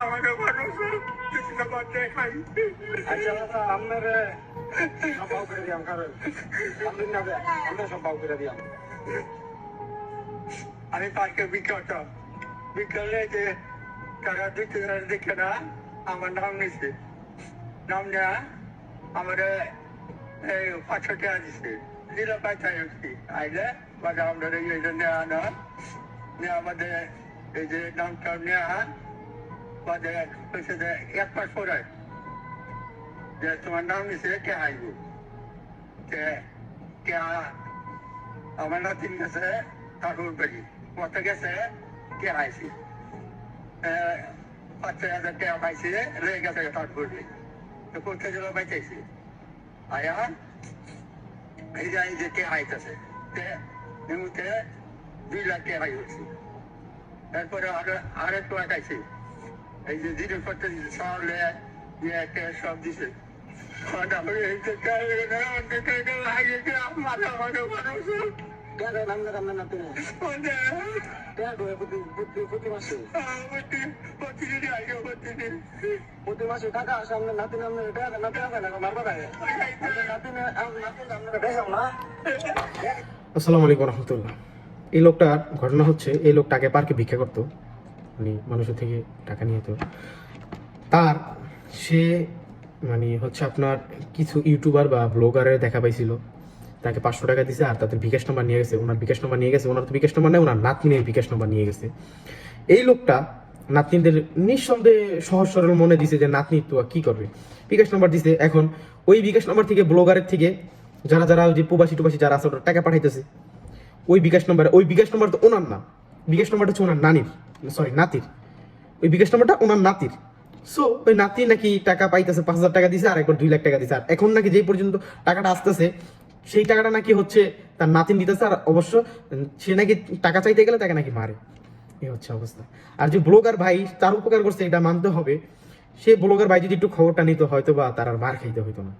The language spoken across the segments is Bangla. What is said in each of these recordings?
আমাকে মানুষ কিছুটা বাচ্চা খাই। আচ্ছা দাদা আপনার সব পাও করে দিয়াম কারণ আপনি না আমরা সব পাও করে দিয়াম। আমি পার্কে বিকেলটা বিকেলে যে টাকা দিতে দেখে না আমার নাম নিচ্ছে, নাম নেওয়া আমার এই 500 টাকা দিচ্ছে, দিলে পাইতে আসছি আইলে বাজে আমাদের এই যে নেওয়া না নিয়ে আমাদের এই যে নামটা নেওয়া বাজে হচ্ছে যে 1 মাস পরে যে তোমার নাম নিচ্ছে কে আইব কে আমার নাতিন গেছে ঠাকুর বাড়ি পথে গেছে কে আইসি 5,000 টাকা পাইছে রয়ে গেছে ঠাকুর বাড়ি তো কোথায় গেল পাইতেছি আয়া এই যে কে আইতেছে এমনিতে 2 লাখ টাকা হয়েছে। তারপরে আরেক লাগাইছে এই যে জিনিসপত্র দিচ্ছে সরলে সব দিছে প্রতি মাসে টাকা আসে আপনার নাতিন আপনার নাতিন মারবা আসসালামু আলাইকুম রহমতুল্লাহ। এই লোকটার ঘটনা হচ্ছে, এই লোকটা আগে পার্কে ভিক্ষা করতো, মানে মানুষের থেকে টাকা নিয়ে তো তার সে মানে হচ্ছে আপনার কিছু ইউটিউবার বা ব্লগারের দেখা পাইছিল, তাকে 500 টাকা দিছে আর তাদের বিকাশ নাম্বার নিয়ে গেছে। ওনার বিকাশ নাম্বার নিয়ে গেছে, ওনার তো বিকাশ নাম্বার নেই, ওনার নাতনির বিকাশ নাম্বার নিয়ে গেছে। এই লোকটা নাতনিদের নিঃসন্দেহে সহজ সরল মনে দিছে যে নাতনি তো কি করবে, বিকাশ নাম্বার দিছে। এখন ওই বিকাশ নাম্বার থেকে ব্লগারের থেকে যারা যারা ওই যে প্রবাসী টুবাসী যারা আছে ওরা টাকা পাঠাইতেছে ওই বিকাশ নাম্বার তো ওনার না, বিকাশ নাম্বারটা হচ্ছে ওনার নাতির। ওই বিকাশ নাম্বারটা ওনার নাতির। সো ওই নাতি নাকি টাকা পাইতেছে, 5,000 টাকা দিছে আর একবার 2 লাখ টাকা দিছে। আর এখন নাকি যেই পর্যন্ত টাকাটা আসতেছে সেই টাকাটা নাকি হচ্ছে তার নাতিন দিতেছে। আর অবশ্য সে নাকি টাকা চাইতে গেলে তাকে নাকি মারে, এই হচ্ছে অবস্থা। আর যে ব্লগার ভাই তার উপকার করছে এটা মানতে হবে, সে ব্লগার ভাই যদি একটু খবরটা নিত হয়তো বা তার আর মার খাইতে হইতো না।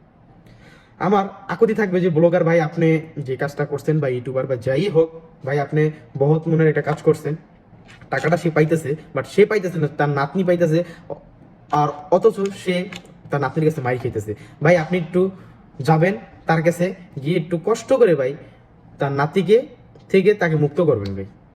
আমার আকুতি থাকবে যে ব্লগার ভাই আপনি যে কাজটা করছেন বা ইউটিউবার বা যাই হোক ভাই, আপনি বহুত মনের একটা কাজ করছেন। টাকাটা সে পাইতেছে, বাট সে পাইতেছে না, তার নাতনি পাইতেছে। আর অথচ সে তার নাতনির কাছে মাই খাইতেছে। ভাই আপনি একটু যাবেন তার কাছে গিয়ে একটু কষ্ট করে ভাই তার নাতিকে থেকে তাকে মুক্ত করবেন ভাই।